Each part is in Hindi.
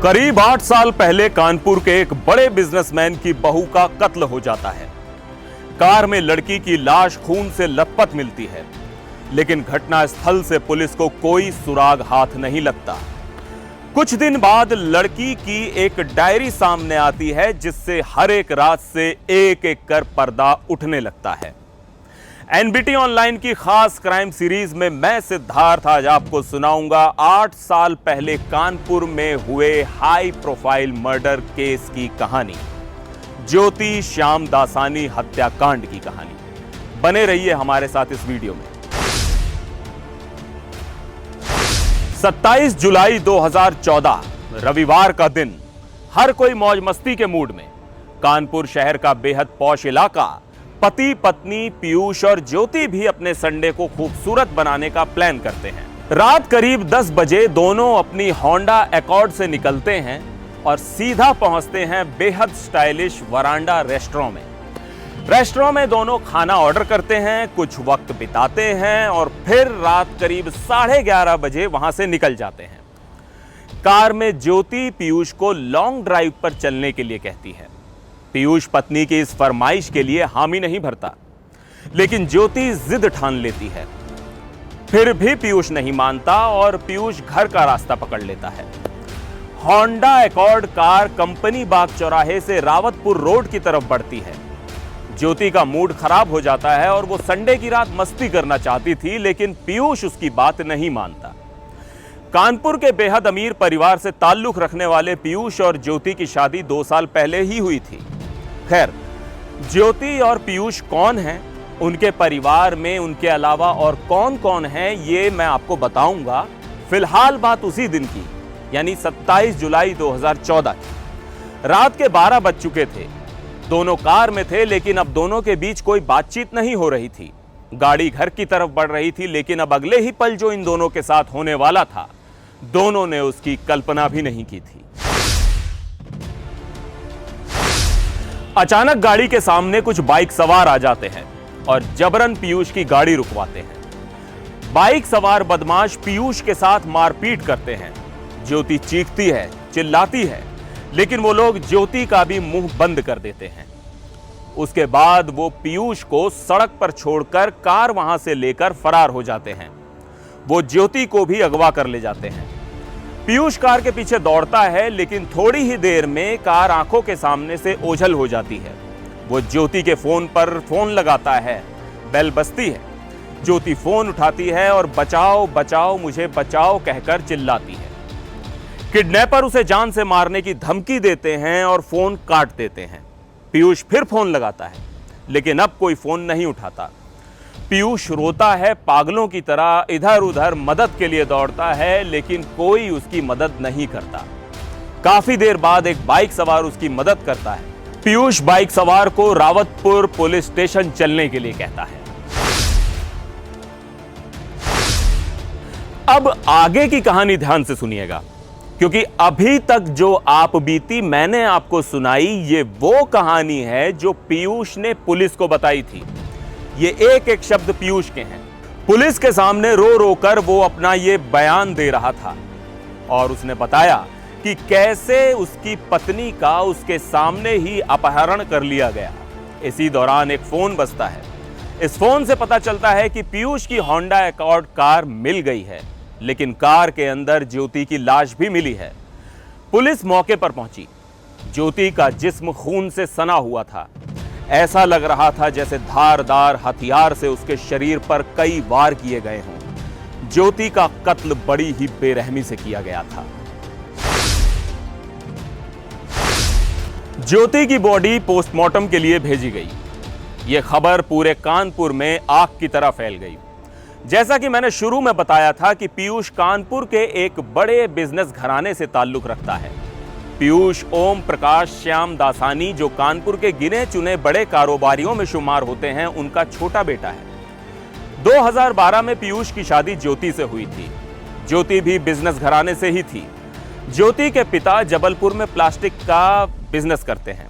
करीब 8 साल पहले कानपुर के एक बड़े बिजनेसमैन की बहू का कत्ल हो जाता है। कार में लड़की की लाश खून से लथपथ मिलती है, लेकिन घटनास्थल से पुलिस को कोई सुराग हाथ नहीं लगता। कुछ दिन बाद लड़की की एक डायरी सामने आती है, जिससे हर एक रात से एक एक कर पर्दा उठने लगता है। एनबीटी ऑनलाइन की खास क्राइम सीरीज में मैं सिद्धार्थ आज आपको सुनाऊंगा 8 साल पहले कानपुर में हुए हाई प्रोफाइल मर्डर केस की कहानी, ज्योति श्याम दासानी हत्याकांड की कहानी। बने रहिए हमारे साथ इस वीडियो में। 27 जुलाई 2014 रविवार का दिन, हर कोई मौज मस्ती के मूड में। कानपुर शहर का बेहद पॉश इलाका। पति पत्नी पीयूष और ज्योति भी अपने संडे को खूबसूरत बनाने का प्लान करते हैं। रात करीब 10 बजे दोनों अपनी होंडा एकॉर्ड से निकलते हैं और सीधा पहुंचते हैं बेहद स्टाइलिश वरांडा रेस्टोरेंट में दोनों खाना ऑर्डर करते हैं, कुछ वक्त बिताते हैं और फिर रात करीब 11:30 बजे वहां से निकल जाते हैं। कार में ज्योति पीयूष को लॉन्ग ड्राइव पर चलने के लिए कहती है। पीयूष पत्नी की इस फरमाइश के लिए हामी नहीं भरता, लेकिन ज्योति जिद ठान लेती है। फिर भी पीयूष नहीं मानता और पीयूष घर का रास्ता पकड़ लेता है। होंडा एकॉर्ड कार कंपनी बाग चौराहे से रावतपुर रोड की तरफ बढ़ती है। ज्योति का मूड खराब हो जाता है और वो संडे की रात मस्ती करना चाहती थी, लेकिन पीयूष उसकी बात नहीं मानता। कानपुर के बेहद अमीर परिवार से ताल्लुक रखने वाले पीयूष और ज्योति की शादी 2 साल पहले ही हुई थी। खैर, ज्योति और पीयूष कौन हैं, उनके परिवार में उनके अलावा और कौन कौन हैं, ये मैं आपको बताऊंगा। फिलहाल बात उसी दिन की, यानी 27 जुलाई 2014 की। रात के 12 बज चुके थे। दोनों कार में थे, लेकिन अब दोनों के बीच कोई बातचीत नहीं हो रही थी। गाड़ी घर की तरफ बढ़ रही थी, लेकिन अब अगले ही पल जो इन दोनों के साथ होने वाला था, दोनों ने उसकी कल्पना भी नहीं की थी। अचानक गाड़ी के सामने कुछ बाइक सवार आ जाते हैं और जबरन पीयूष की गाड़ी रुकवाते हैं। बाइक सवार बदमाश पीयूष के साथ मारपीट करते हैं। ज्योति चीखती है, चिल्लाती है, लेकिन वो लोग ज्योति का भी मुंह बंद कर देते हैं। उसके बाद वो पीयूष को सड़क पर छोड़कर कार वहां से लेकर फरार हो जाते हैं। वो ज्योति को भी अगवा कर ले जाते हैं। पीयूष कार के पीछे दौड़ता है, लेकिन थोड़ी ही देर में कार आंखों के सामने से ओझल हो जाती है। वो ज्योति के फोन पर फोन लगाता है। बेल बजती है। ज्योति फोन उठाती है और बचाओ बचाओ मुझे बचाओ कहकर चिल्लाती है। किडनैपर उसे जान से मारने की धमकी देते हैं और फोन काट देते हैं। पीयूष फिर फोन लगाता है, लेकिन अब कोई फोन नहीं उठाता। पीयूष रोता है, पागलों की तरह इधर उधर मदद के लिए दौड़ता है, लेकिन कोई उसकी मदद नहीं करता। काफी देर बाद एक बाइक सवार उसकी मदद करता है। पीयूष बाइक सवार को रावतपुर पुलिस स्टेशन चलने के लिए कहता है। अब आगे की कहानी ध्यान से सुनिएगा, क्योंकि अभी तक जो आप बीती मैंने आपको सुनाई, ये वो कहानी है जो पीयूष ने पुलिस को बताई थी। ये एक एक शब्द पीयूष के हैं। पुलिस के सामने रो रो कर वो अपना ये बयान दे रहा था और उसने बताया कि कैसे उसकी पत्नी का उसके सामने ही अपहरण कर लिया गया। इसी दौरान एक फोन बजता है। इस फोन से पता चलता है कि पीयूष की होंडा एकॉर्ड कार मिल गई है, लेकिन कार के अंदर ज्योति की लाश भी मिली है। पुलिस मौके पर पहुंची। ज्योति का जिस्म खून से सना हुआ था। ऐसा लग रहा था जैसे धारदार हथियार से उसके शरीर पर कई वार किए गए हों। ज्योति का कत्ल बड़ी ही बेरहमी से किया गया था। ज्योति की बॉडी पोस्टमार्टम के लिए भेजी गई। यह खबर पूरे कानपुर में आग की तरह फैल गई। जैसा कि मैंने शुरू में बताया था कि पीयूष कानपुर के एक बड़े बिजनेस घराने से ताल्लुक रखता है। पीयूष ओम प्रकाश श्याम दासानी, जो कानपुर के गिने चुने बड़े कारोबारियों में शुमार होते हैं, उनका छोटा बेटा है। 2012 में पीयूष की शादी ज्योति से हुई थी। ज्योति भी बिजनेस घराने से ही थी। ज्योति के पिता जबलपुर में प्लास्टिक का बिजनेस करते हैं।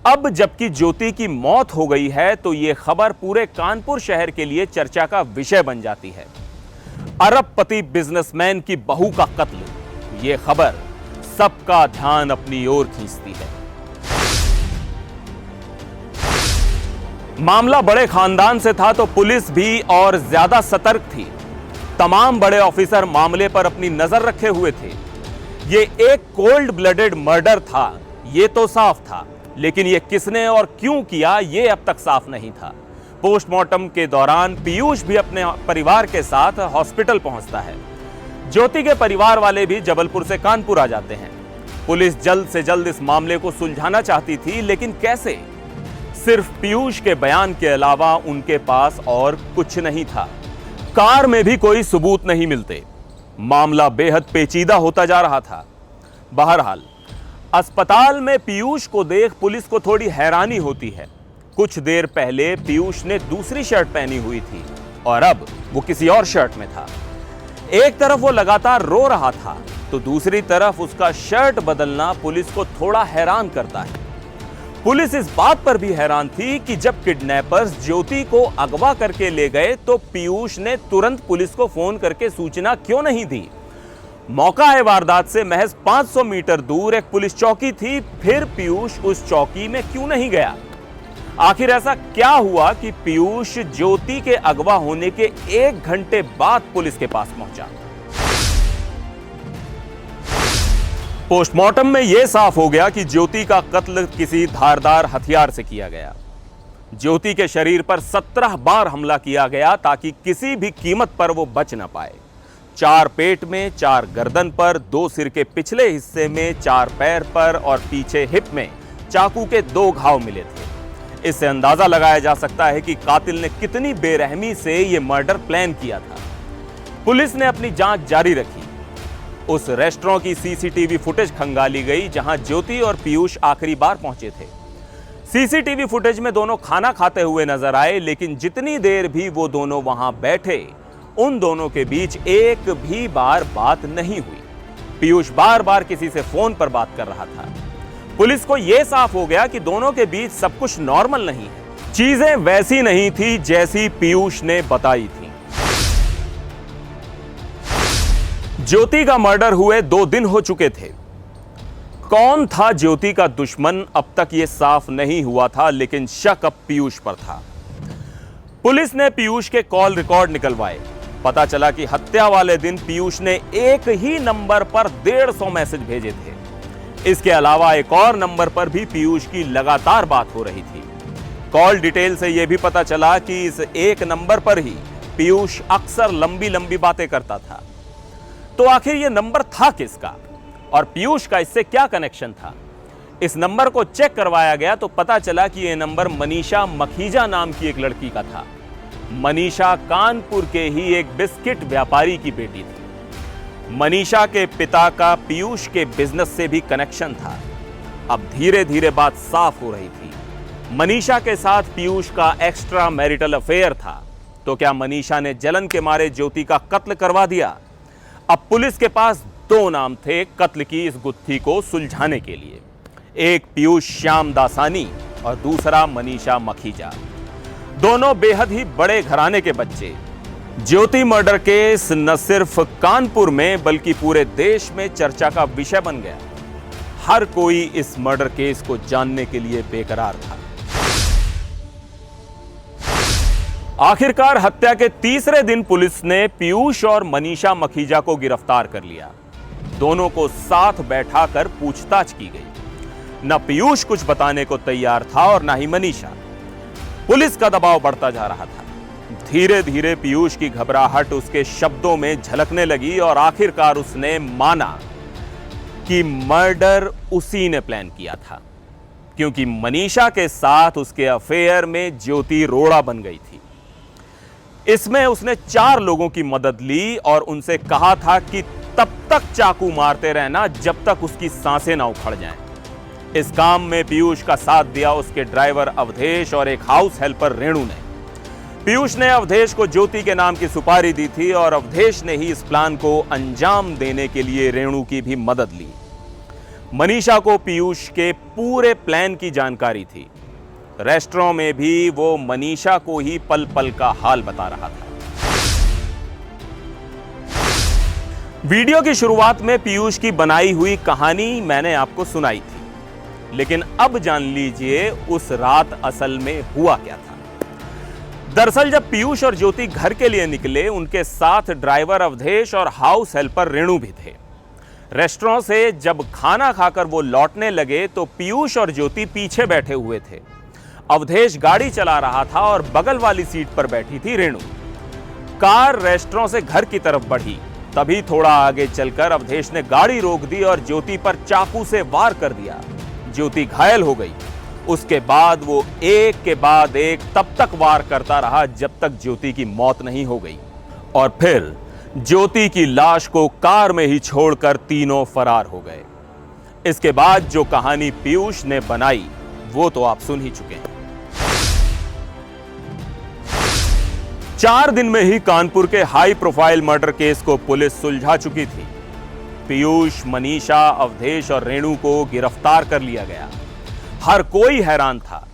अब जबकि ज्योति की मौत हो गई है, तो यह खबर पूरे कानपुर शहर के लिए चर्चा का विषय बन जाती है। अरबपति बिजनेसमैन की बहू का कत्ल, यह खबर सबका ध्यान अपनी ओर खींचती है। मामला बड़े खानदान से था तो पुलिस भी और ज्यादा सतर्क थी। तमाम बड़े ऑफिसर मामले पर अपनी नजर रखे हुए थे। ये एक कोल्ड ब्लडेड मर्डर था, ये तो साफ था, लेकिन ये किसने और क्यों किया ये अब तक साफ नहीं था। पोस्टमार्टम के दौरान पीयूष भी अपने परिवार के साथ हॉस्पिटल पहुंचता है। ज्योति के परिवार वाले भी जबलपुर से कानपुर आ जाते हैं। पुलिस जल्द से जल्द इस मामले को सुलझाना चाहती थी, लेकिन कैसे? सिर्फ पीयूष के बयान के अलावा उनके पास और कुछ नहीं था। कार में भी कोई सबूत नहीं मिलते। मामला बेहद पेचीदा होता जा रहा था। बहरहाल अस्पताल में पीयूष को देख पुलिस को थोड़ी हैरानी होती है। कुछ देर पहले पीयूष ने दूसरी शर्ट पहनी हुई थी और अब वो किसी और शर्ट में था। एक तरफ वो लगातार रो रहा था तो दूसरी तरफ उसका शर्ट बदलना पुलिस को थोड़ा हैरान करता है। पुलिस इस बात पर भी हैरान थी कि जब किडनैपर्स ज्योति को अगवा करके ले गए तो पीयूष ने तुरंत पुलिस को फोन करके सूचना क्यों नहीं दी। मौका है वारदात से महज 500 मीटर दूर एक पुलिस चौकी थी, फिर पीयूष उस चौकी में क्यों नहीं गया? आखिर ऐसा क्या हुआ कि पीयूष ज्योति के अगवा होने के 1 घंटे बाद पुलिस के पास पहुंचा? पोस्टमार्टम में यह साफ हो गया कि ज्योति का कत्ल किसी धारदार हथियार से किया गया। ज्योति के शरीर पर 17 बार हमला किया गया ताकि किसी भी कीमत पर वो बच न पाए। 4 पेट में, 4 गर्दन पर, 2 सिर के पिछले हिस्से में, 4 पैर पर और पीछे हिप में चाकू के 2 घाव मिले थे। इससे अंदाजा लगाया जा सकता है कि कातिल ने कितनी बेरहमी से यह मर्डर प्लान किया था। पुलिस ने अपनी जांच जारी रखी। उस रेस्टोरेंट की सीसीटीवी फुटेज खंगाली गई जहां ज्योति और पीयूष आखिरी बार पहुंचे थे। सीसीटीवी फुटेज में दोनों खाना खाते हुए नजर आए, लेकिन जितनी देर भी वो दोनों वहां बैठे उन दोनों के बीच एक भी बार बात नहीं हुई। पीयूष बार बार किसी से फोन पर बात कर रहा था। पुलिस को यह साफ हो गया कि दोनों के बीच सब कुछ नॉर्मल नहीं है। चीजें वैसी नहीं थी जैसी पीयूष ने बताई थी। ज्योति का मर्डर हुए 2 दिन हो चुके थे। कौन था ज्योति का दुश्मन अब तक यह साफ नहीं हुआ था, लेकिन शक अब पीयूष पर था। पुलिस ने पीयूष के कॉल रिकॉर्ड निकलवाए। पता चला कि हत्या वाले दिन पीयूष ने एक ही नंबर पर 150 मैसेज भेजे थे। इसके अलावा एक और नंबर पर भी पीयूष की लगातार बात हो रही थी। कॉल डिटेल से यह भी पता चला कि इस एक नंबर पर ही पीयूष अक्सर लंबी लंबी बातें करता था। तो आखिर यह नंबर था किसका और पीयूष का इससे क्या कनेक्शन था? इस नंबर को चेक करवाया गया तो पता चला कि यह नंबर मनीषा मखीजा नाम की एक लड़की का था। मनीषा कानपुर के ही एक बिस्किट व्यापारी की बेटी थी। मनीषा के पिता का पीयूष के बिजनेस से भी कनेक्शन था। अब धीरे धीरे बात साफ हो रही थी। मनीषा के साथ पीयूष का एक्स्ट्रा मैरिटल अफेयर था। तो क्या मनीषा ने जलन के मारे ज्योति का कत्ल करवा दिया? अब पुलिस के पास 2 नाम थे कत्ल की इस गुत्थी को सुलझाने के लिए। एक पीयूष श्याम दासानी और दूसरा मनीषा मखीजा। दोनों बेहद ही बड़े घराने के बच्चे। ज्योति मर्डर केस न सिर्फ कानपुर में बल्कि पूरे देश में चर्चा का विषय बन गया। हर कोई इस मर्डर केस को जानने के लिए बेकरार था। आखिरकार हत्या के तीसरे दिन पुलिस ने पीयूष और मनीषा मखीजा को गिरफ्तार कर लिया। दोनों को साथ बैठाकर पूछताछ की गई। न पीयूष कुछ बताने को तैयार था और न ही मनीषा। पुलिस का दबाव बढ़ता जा रहा था। धीरे धीरे पीयूष की घबराहट उसके शब्दों में झलकने लगी और आखिरकार उसने माना कि मर्डर उसी ने प्लान किया था, क्योंकि मनीषा के साथ उसके अफेयर में ज्योति रोड़ा बन गई थी। इसमें उसने 4 लोगों की मदद ली और उनसे कहा था कि तब तक चाकू मारते रहना जब तक उसकी सांसें ना उखड़ जाएं। इस काम में पीयूष का साथ दिया उसके ड्राइवर अवधेश और एक हाउस हेल्पर रेणु ने। पीयूष ने अवधेश को ज्योति के नाम की सुपारी दी थी और अवधेश ने ही इस प्लान को अंजाम देने के लिए रेणु की भी मदद ली। मनीषा को पीयूष के पूरे प्लान की जानकारी थी। रेस्टोरेंट में भी वो मनीषा को ही पल पल का हाल बता रहा था। वीडियो की शुरुआत में पीयूष की बनाई हुई कहानी मैंने आपको सुनाई थी, लेकिन अब जान लीजिए उस रात असल में हुआ क्या था। दरअसल जब पीयूष और ज्योति घर के लिए निकले, उनके साथ ड्राइवर अवधेश और हाउस हेल्पर रेणु भी थे। रेस्टोरेंट से जब खाना खाकर वो लौटने लगे तो पीयूष और ज्योति पीछे बैठे हुए थे। अवधेश गाड़ी चला रहा था और बगल वाली सीट पर बैठी थी रेणु। कार रेस्टोरेंट से घर की तरफ बढ़ी, तभी थोड़ा आगे चलकर अवधेश ने गाड़ी रोक दी और ज्योति पर चाकू से वार कर दिया। ज्योति घायल हो गई। उसके बाद वो एक के बाद एक तब तक वार करता रहा जब तक ज्योति की मौत नहीं हो गई, और फिर ज्योति की लाश को कार में ही छोड़कर तीनों फरार हो गए। इसके बाद जो कहानी पीयूष ने बनाई वो तो आप सुन ही चुके हैं। 4 दिन में ही कानपुर के हाई प्रोफाइल मर्डर केस को पुलिस सुलझा चुकी थी। पीयूष, मनीषा, अवधेश और रेणु को गिरफ्तार कर लिया गया। हर कोई हैरान था।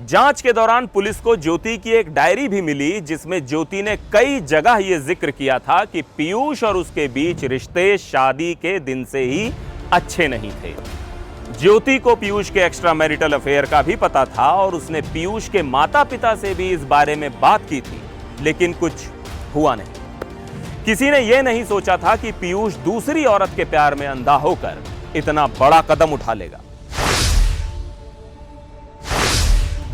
जांच के दौरान पुलिस को ज्योति की एक डायरी भी मिली, जिसमें ज्योति ने कई जगह यह जिक्र किया था कि पीयूष और उसके बीच रिश्ते शादी के दिन से ही अच्छे नहीं थे। ज्योति को पीयूष के एक्स्ट्रा मैरिटल अफेयर का भी पता था और उसने पीयूष के माता पिता से भी इस बारे में बात की थी, लेकिन कुछ हुआ नहीं। किसी ने यह नहीं सोचा था कि पीयूष दूसरी औरत के प्यार में अंधा होकर इतना बड़ा कदम उठा लेगा।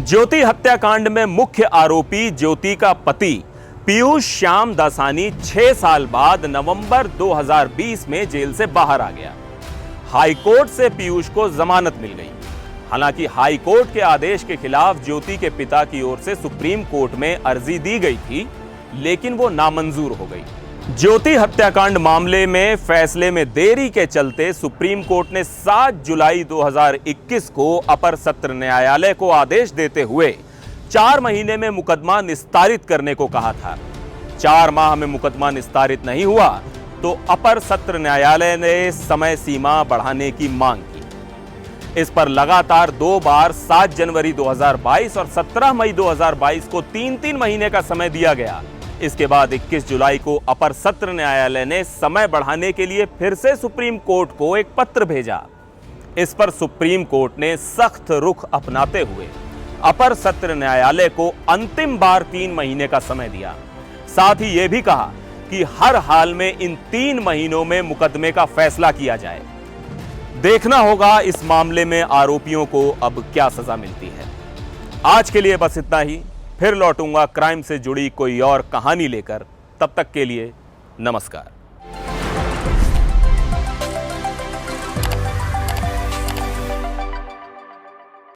ज्योति हत्याकांड में मुख्य आरोपी ज्योति का पति पीयूष श्याम दासानी 6 साल बाद नवंबर 2020 में जेल से बाहर आ गया। हाईकोर्ट से पीयूष को जमानत मिल गई। हालांकि हाईकोर्ट के आदेश के खिलाफ ज्योति के पिता की ओर से सुप्रीम कोर्ट में अर्जी दी गई थी, लेकिन वो नामंजूर हो गई। ज्योति हत्याकांड मामले में फैसले में देरी के चलते सुप्रीम कोर्ट ने 7 जुलाई 2021 को अपर सत्र न्यायालय को आदेश देते हुए 4 महीने में मुकदमा निस्तारित करने को कहा था। 4 माह में मुकदमा निस्तारित नहीं हुआ तो अपर सत्र न्यायालय ने समय सीमा बढ़ाने की मांग की। इस पर लगातार 2 बार 7 जनवरी 2022 और 17 मई 2022 को 3-3 महीने का समय दिया गया। इसके बाद 21 जुलाई को अपर सत्र न्यायालय ने समय बढ़ाने के लिए फिर से सुप्रीम कोर्ट को एक पत्र भेजा। इस पर सुप्रीम कोर्ट ने सख्त रुख अपनाते हुए अपर सत्र न्यायालय को अंतिम बार 3 महीने का समय दिया। साथ ही यह भी कहा कि हर हाल में इन 3 महीनों में मुकदमे का फैसला किया जाए। देखना होगा इस मामले में आरोपियों को अब क्या सजा मिलती है। आज के लिए बस इतना ही। फिर लौटूंगा क्राइम से जुड़ी कोई और कहानी लेकर। तब तक के लिए नमस्कार।